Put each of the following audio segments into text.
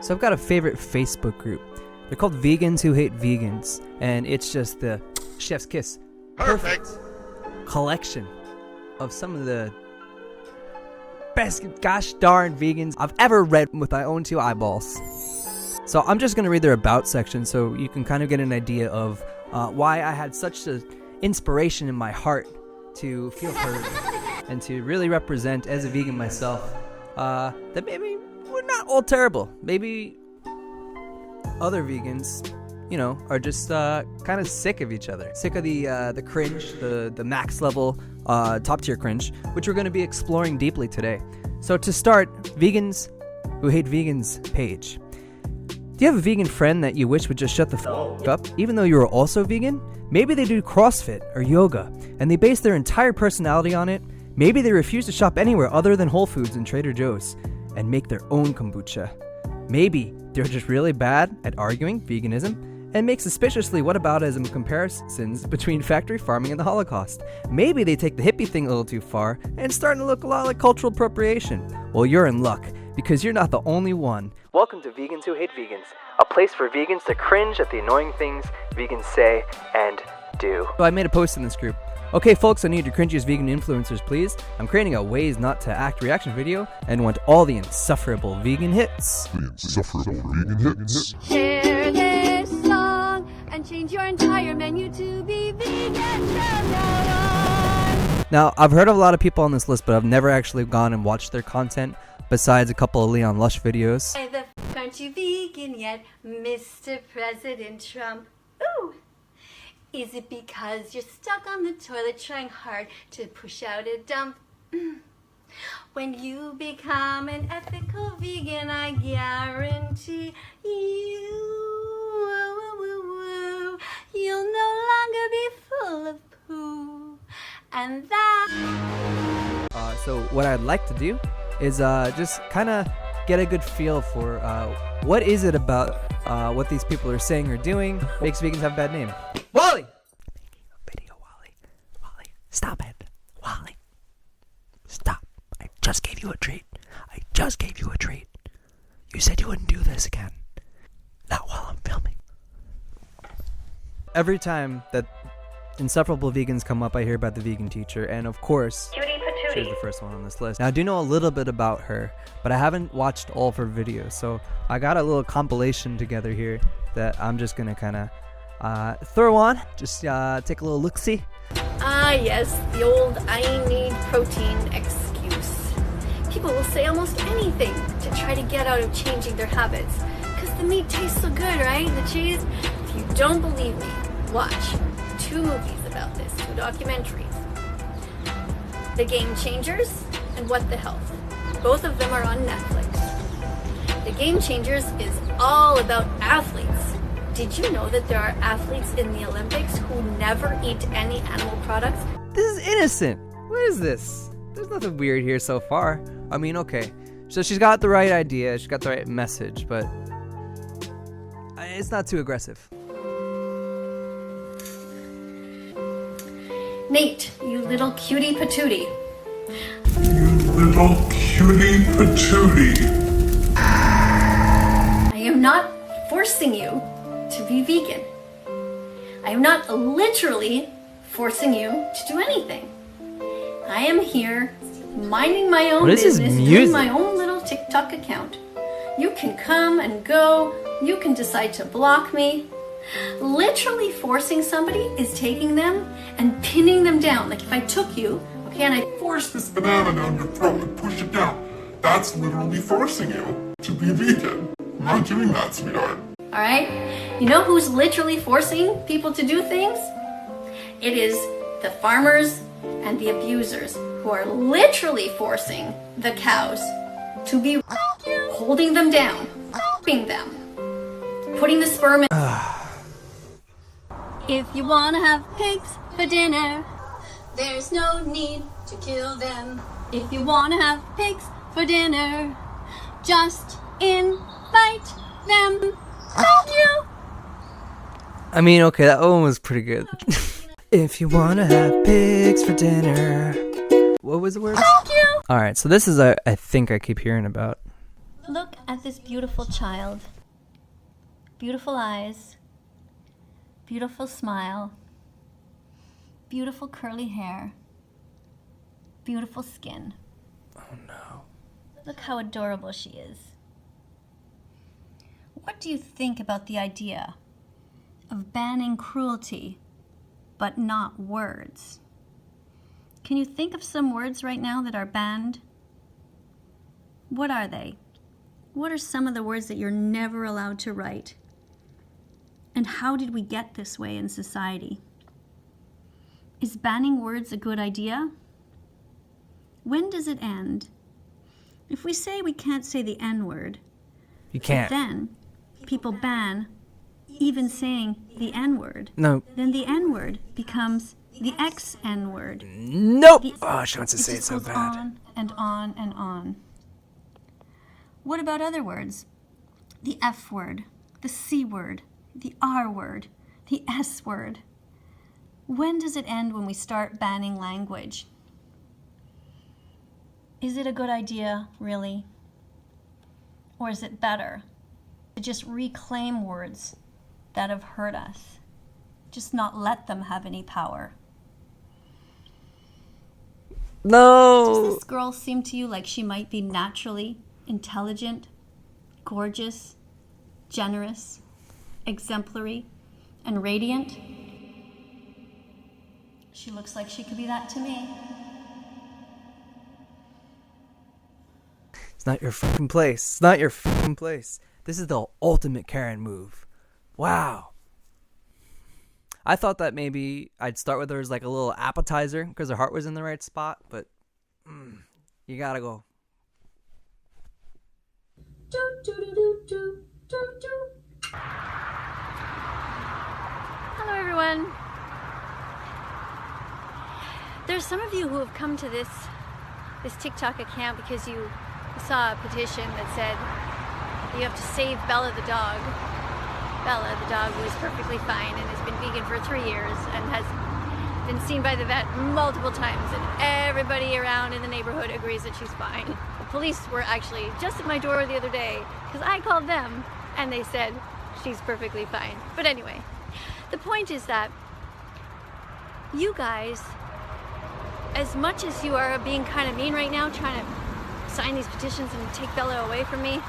So I've got a favorite Facebook group. They're called Vegans Who Hate Vegans, and it's just the chef's kiss. Perfect collection of some of the best gosh darn vegans I've ever read with my own two eyeballs. So I'm just going to read their about section so you can kind of get an idea of why I had such an inspiration in my heart to feel heard and to really represent as a vegan myself that maybe we're not all terrible. Maybe other vegans, you know, are just kind of sick of each other. Sick of the cringe, the max level, top tier cringe, which we're going to be exploring deeply today. So to start, Vegans Who Hate Vegans page. Do you have a vegan friend that you wish would just shut the f*** up, even though you are also vegan? Maybe they do CrossFit or yoga, and they base their entire personality on it. Maybe they refuse to shop anywhere other than Whole Foods and Trader Joe's, and make their own kombucha. Maybe they're just really bad at arguing veganism, and make suspiciously whataboutism comparisons between factory farming and the Holocaust. Maybe they take the hippie thing a little too far, and it's starting to look a lot like cultural appropriation. Well, you're in luck, because you're not the only one. Welcome to Vegans Who Hate Vegans, a place for vegans to cringe at the annoying things vegans say and do. So I made a post in this group. Okay folks, I need your cringiest vegan influencers please. I'm creating a ways not to act reaction video and want all the insufferable vegan hits. Share this song and change your entire menu to be vegan. Now, I've heard of a lot of people on this list, but I've never actually gone and watched their content besides a couple of Leon Lush videos. Why the f*** aren't you vegan yet, Mr. President Trump? Ooh! Is it because you're stuck on the toilet trying hard to push out a dump? When you become an ethical vegan, I guarantee you'll no longer be full of poo. And that... So what I'd like to do is just kind of get a good feel for what is it about what these people are saying or doing makes vegans have a bad name. Wally! Video, Wally. Wally, stop it. Wally. Stop. I just gave you a treat. You said you wouldn't do this again. Not while I'm filming. Every time that insufferable vegans come up, I hear about the vegan teacher, and of course, she's the first one on this list. Now, I do know a little bit about her, but I haven't watched all of her videos, so I got a little compilation together here that I'm just gonna kind of throw on. Just take a little look-see. Ah, yes, the old I need protein excuse. People will say almost anything to try to get out of changing their habits. Because the meat tastes so good, right? The cheese? If you don't believe me, watch 2 movies about this, 2 documentaries. The Game Changers and What the Health. Both of them are on Netflix. The Game Changers is all about athletes. Did you know that there are athletes in the Olympics who never eat any animal products? This is innocent. What is this? There's nothing weird here so far. I mean, okay. So she's got the right idea. She's got the right message, but it's not too aggressive. Nate, you little cutie patootie. Little cutie patootie. I am not forcing you to be vegan. I am not literally forcing you to do anything. I am here minding my own business, doing my own little TikTok account. You can come and go. You can decide to block me. Literally forcing somebody is taking them and pinning them down. Like if I took you, okay, and I Force this banana down your throat and push it down. That's literally forcing you to be vegan. I'm not doing that, sweetheart. Alright? You know who's literally forcing people to do things? It is the farmers and the abusers who are literally forcing the cows to be holding them down, helping them, putting the sperm in. If you want to have pigs for dinner, there's no need to kill them. If you want to have pigs for dinner, just invite them. Thank you. I mean, okay, that one was pretty good. If you want to have pigs for dinner. What was the word? Thank you. Alright, so this is I think I keep hearing about. Look at this beautiful child. Beautiful eyes. Beautiful smile. Beautiful curly hair. Beautiful skin. Oh no. Look how adorable she is. What do you think about the idea of banning cruelty, but not words? Can you think of some words right now that are banned? What are they? What are some of the words that you're never allowed to write? And how did we get this way in society? Is banning words a good idea? When does it end? If we say we can't say the N-word, You can't. then people ban even saying the N-word. No. Then the N-word becomes the X-N-word. Nope. Oh, she wants to say it just so goes bad. on and on and on. What about other words? The F word, the C word, the R word, the S word. When does it end when we start banning language? Is it a good idea, really? Or is it better to just reclaim words that have hurt us? Just not let them have any power. No. Does this girl seem to you like she might be naturally intelligent, gorgeous, generous, exemplary, and radiant? She looks like she could be that to me. It's not your fucking place. It's not your fucking place. This is the ultimate Karen move. Wow. I thought that maybe I'd start with her as like a little appetizer because her heart was in the right spot, but you gotta go. Hello, everyone. There's some of you who have come to this TikTok account because you saw a petition that said you have to save Bella the dog. Bella the dog was perfectly fine and has been vegan for 3 years and has been seen by the vet multiple times, and everybody around in the neighborhood agrees that she's fine. The police were actually just at my door the other day because I called them and they said she's perfectly fine. But anyway, the point is that you guys, as much as you are being kind of mean right now, trying to sign these petitions and take Bella away from me,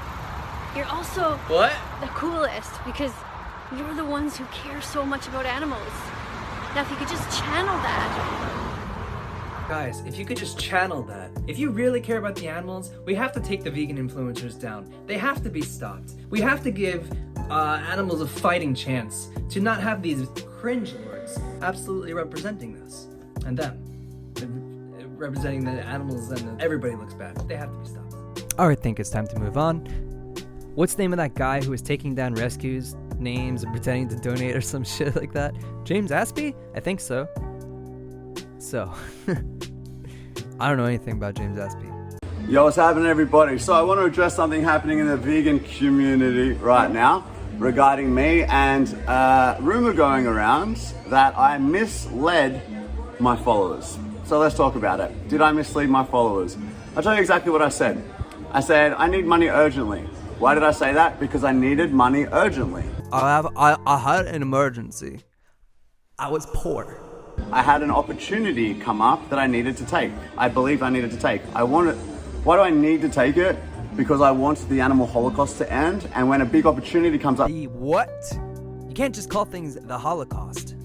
you're also the coolest because you're the ones who care so much about animals. Now, if you could just channel that. Guys, if you could just channel that. If you really care about the animals, we have to take the vegan influencers down. They have to be stopped. We have to give animals a fighting chance to not have these cringe lords absolutely representing us and them. Representing the animals and everybody looks bad. They have to be stopped. Alright, I think it's time to move on. What's the name of that guy who was taking down rescues names and pretending to donate or some shit like that? James Aspey? I think so. So, I don't know anything about James Aspey. Yo, what's happening, everybody? So I want to address something happening in the vegan community right now regarding me and rumor going around that I misled my followers. So let's talk about it. Did I mislead my followers? I'll tell you exactly what I said. I said, I need money urgently. Why did I say that? Because I needed money urgently. I had an emergency. I was poor. I had an opportunity come up that I needed to take. I believed I needed to take. Why do I need to take it? Because I want the animal holocaust to end, and when a big opportunity comes up... The what? You can't just call things the Holocaust.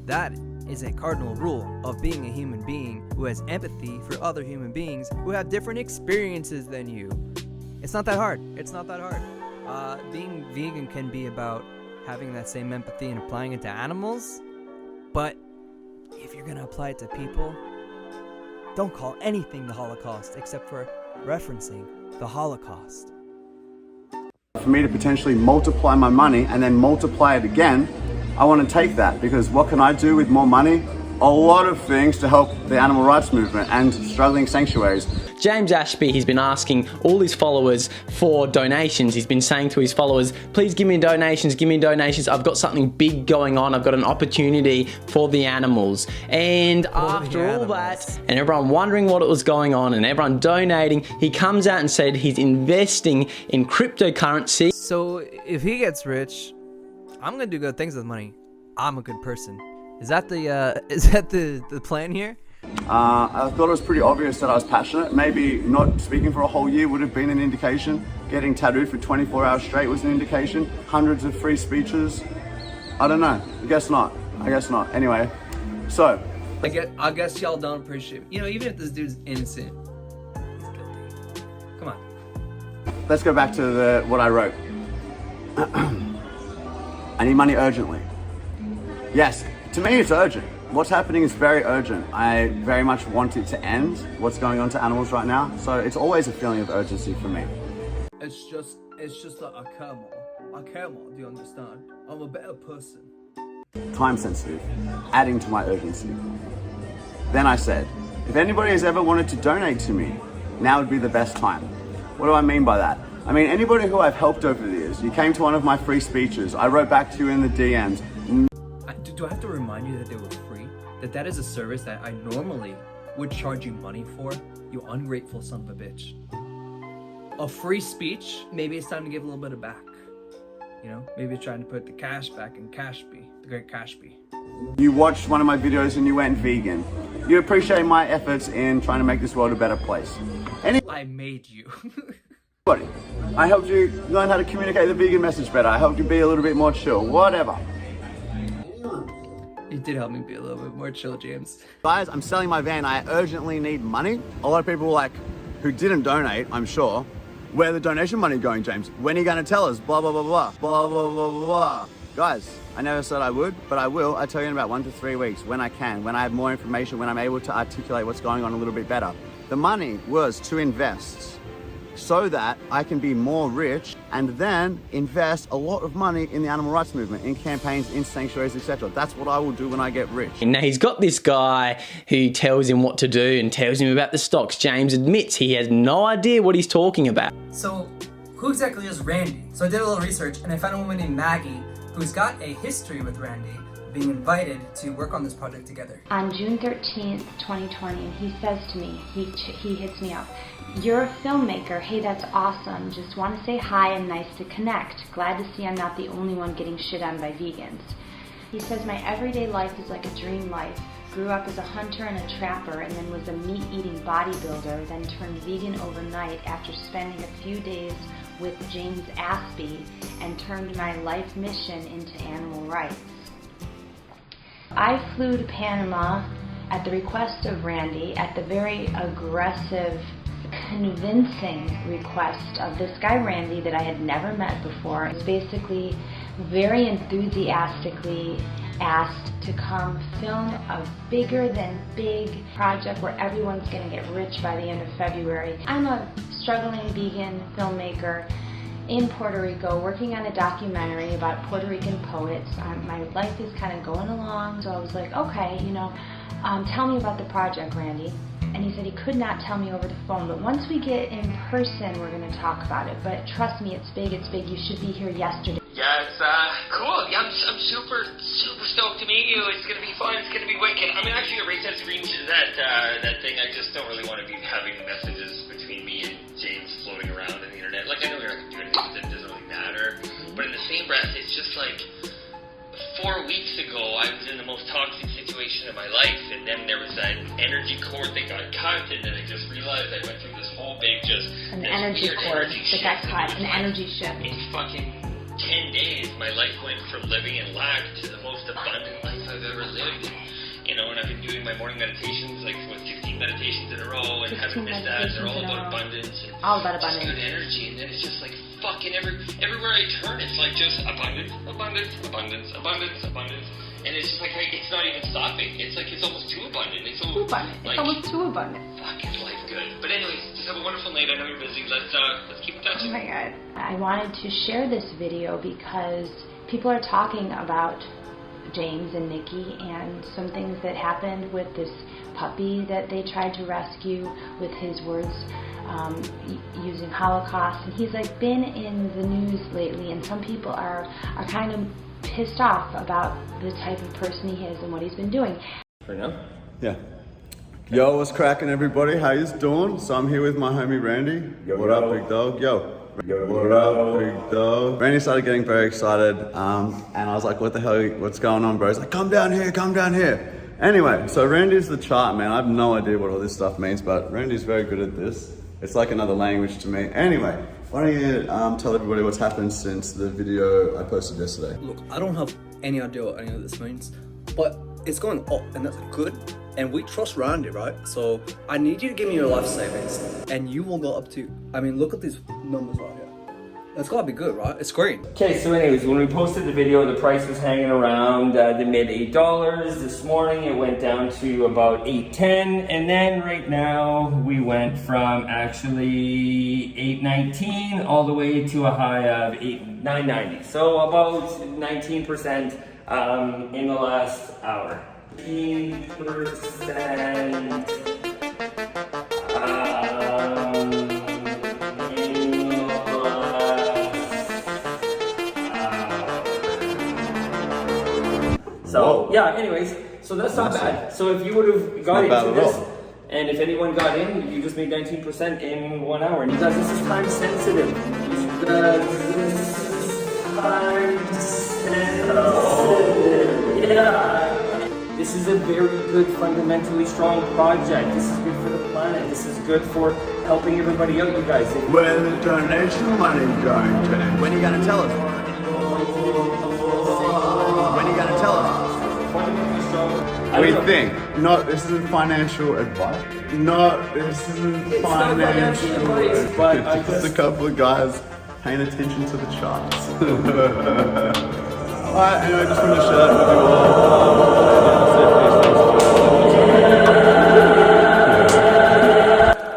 That is a cardinal rule of being a human being who has empathy for other human beings who have different experiences than you. It's not that hard. It's not that hard. Being vegan can be about having that same empathy and applying it to animals, but if you're gonna apply it to people, don't call anything the Holocaust except for referencing the Holocaust. For me to potentially multiply my money and then multiply it again, I want to take that, because what can I do with more money a lot of things to help the animal rights movement and struggling sanctuaries. James Ashby, he's been asking all his followers for donations. He's been saying to his followers, please give me donations, give me donations. I've got something big going on. I've got an opportunity for the animals. And after all that, and everyone wondering what it was going on and everyone donating, he comes out and said he's investing in cryptocurrency. So if he gets rich, I'm gonna do good things with money. I'm a good person. Is that the plan here? I thought it was pretty obvious that I was passionate. Maybe not speaking for a whole year would have been an indication. Getting tattooed for 24 hours straight was an indication. Hundreds of free speeches. I don't know. I guess not. Anyway, so. I guess y'all don't appreciate me. You know, even if this dude's innocent, he's guilty. Come on. Let's go back to what I wrote. I need money urgently. Yes, to me it's urgent. What's happening is very urgent. I very much want it to end, what's going on to animals right now. So it's always a feeling of urgency for me. It's just like I care more, do you understand? I'm a better person. Time sensitive, adding to my urgency. Then I said, if anybody has ever wanted to donate to me, now would be the best time. What do I mean by that? I mean, anybody who I've helped over the years. You came to one of my free speeches. I wrote back to you in the DMs. Do I have to remind you that they were free? That is a service that I normally would charge you money for? You ungrateful son of a bitch. A free speech? Maybe it's time to give a little bit of back. You know, maybe it's trying to put the cash back in Ashby, the great Ashby. You watched one of my videos and you went vegan. You appreciate my efforts in trying to make this world a better place. I made you. I helped you learn how to communicate the vegan message better. I helped you be a little bit more chill, whatever. You did help me be a little bit more chill, James. Guys, I'm selling my van. I urgently need money. A lot of people who didn't donate, I'm sure. Where the donation money going, James? When are you going to tell us? Blah, blah, blah, blah, blah, blah, blah, blah. Guys, I never said I would, but I will. I tell you in about 1 to 3 weeks when I can, when I have more information, when I'm able to articulate what's going on a little bit better. The money was to invest so that I can be more rich and then invest a lot of money in the animal rights movement, in campaigns, in sanctuaries, etc. That's what I will do when I get rich. Now he's got this guy who tells him what to do and tells him about the stocks. James admits he has no idea what he's talking about. So who exactly is Randy? So I did a little research and I found a woman named Maggie who's got a history with Randy, being invited to work on this project together. On June 13th, 2020, he says to me, he hits me up, "You're a filmmaker, hey, that's awesome, just want to say hi and nice to connect. Glad to see I'm not the only one getting shit on by vegans." He says, "My everyday life is like a dream life. Grew up as a hunter and a trapper and then was a meat-eating bodybuilder, then turned vegan overnight after spending a few days with James Aspey and turned my life mission into animal rights. I flew to Panama at the request of Randy, at the very aggressive, convincing request of this guy Randy that I had never met before. It's basically very enthusiastically asked to come film a bigger than big project where everyone's going to get rich by the end of February. I'm a struggling vegan filmmaker in Puerto Rico working on a documentary about Puerto Rican poets. My life is kind of going along, so I was like, okay, tell me about the project, Randy. And he said he could not tell me over the phone, but once we get in person, we're going to talk about it. But trust me, it's big, you should be here yesterday. Yeah, it's cool. Yeah, I'm super stoked to meet you. It's going to be fun. It's going to be wicked. I mean, actually, erase that screenshot, that thing. I just don't really want to be having messages between me and James floating around on the internet. Like, I know you're not going to do anything with it. It doesn't really matter. But in the same breath, it's just like 4 weeks ago, I was in the most toxic situation of my life, and then there was that energy cord that got cut, and then I just realized I went through this whole big an energy cord that got cut, an energy shift. In fucking 10 days, my life went from living in lack to the most abundant life I've ever lived. And I've been doing my morning meditations, like 15 meditations in a row, and haven't missed that. They're all about abundance and just good energy. And then it's just like fucking everywhere I turn, it's like just abundance, abundance, abundance, abundance, abundance. And it's just like it's not even stopping. It's like it's almost too abundant. It's almost too abundant. Fuck, is life good? But anyways, just have a wonderful night. I know you're busy. Let's keep in touch. Oh my god. I wanted to share this video because people are talking about James and Nikki, and some things that happened with this puppy that they tried to rescue with his words using Holocaust. And he's like been in the news lately, and some people are kind of pissed off about the type of person he is and what he's been doing. Right now? Yeah. Yo, what's cracking, everybody? How you doing? So I'm here with my homie Randy. Yo, what up, big dog? Yo. What up, big dog? Randy started getting very excited, and I was like, what the hell, what's going on, bro? He's like, come down here, come down here. Anyway, so Randy's the chart, man. I have no idea what all this stuff means, but Randy's very good at this. It's like another language to me. Anyway, why don't you tell everybody what's happened since the video I posted yesterday? Look, I don't have any idea what any of this means, but it's going up, and that's good. And we trust Randy, right? So I need you to give me your life savings, and you will go up to, I mean, look at these numbers right here. That's gotta be good, right? It's green. Okay, so anyways, when we posted the video, the price was hanging around the mid $8. This morning it went down to about $8.10, and then right now we went from actually $8.19 all the way to a high of $9.90. So about 19% in the last hour. 15%. So yeah, anyways, so that's not bad. So if you would have got into this, and if anyone got in, you just made 19% in 1 hour. And you guys, this is time sensitive. You guys, this is time sensitive. Yeah. This is a very good, fundamentally strong project. This is good for the planet. This is good for helping everybody out, you guys. Where the donation money going to? When are you going to tell us? When are you going to tell us? We think. No, this isn't financial advice. No, this isn't financial advice. But just a couple of guys paying attention to the charts. Alright, anyway, just want to share that with you all.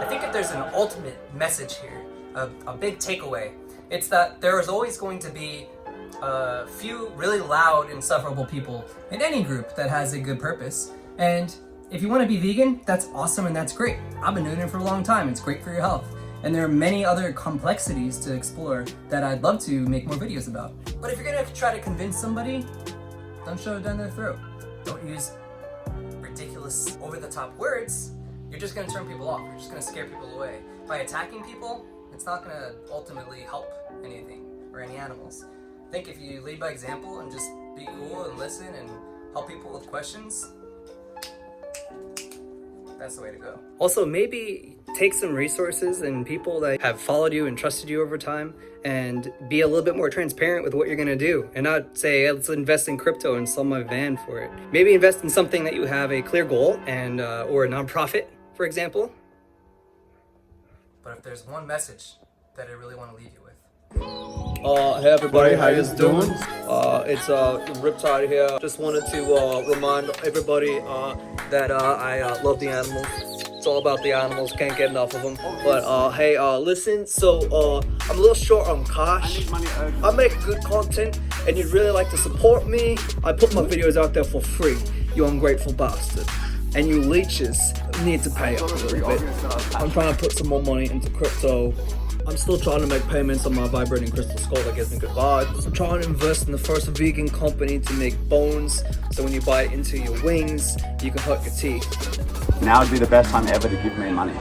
I think if there's an ultimate message here, a big takeaway, it's that there is always going to be a few really loud, insufferable people in any group that has a good purpose. And if you want to be vegan, that's awesome and that's great. I've been doing it for a long time. It's great for your health. And there are many other complexities to explore that I'd love to make more videos about. But if you're gonna try to convince somebody, don't shove it down their throat. Don't use ridiculous, over-the-top words. You're just gonna turn people off. You're just gonna scare people away. By attacking people, it's not gonna ultimately help anything or any animals. I think if you lead by example and just be cool and listen and help people with questions, that's the way to go. Also, maybe take some resources and people that have followed you and trusted you over time and be a little bit more transparent with what you're gonna do and not say, hey, let's invest in crypto and sell my van for it. Maybe invest in something that you have a clear goal and or a nonprofit, for example. But if there's one message that I really want to leave you with. Hey everybody, how you doing? It's RIPTIDE here. Just wanted to remind everybody that I love the animals. It's all about the animals, can't get enough of them. But hey, listen, so I'm a little short on cash. I make good content and you'd really like to support me. I put my videos out there for free, you ungrateful bastard. And you leeches need to pay up a little bit. I'm trying to put some more money into crypto. I'm still trying to make payments on my vibrating crystal skull that gives me good vibes. I'm trying to invest in the first vegan company to make bones, so when you bite into your wings, you can hurt your teeth. Now would be the best time ever to give me money.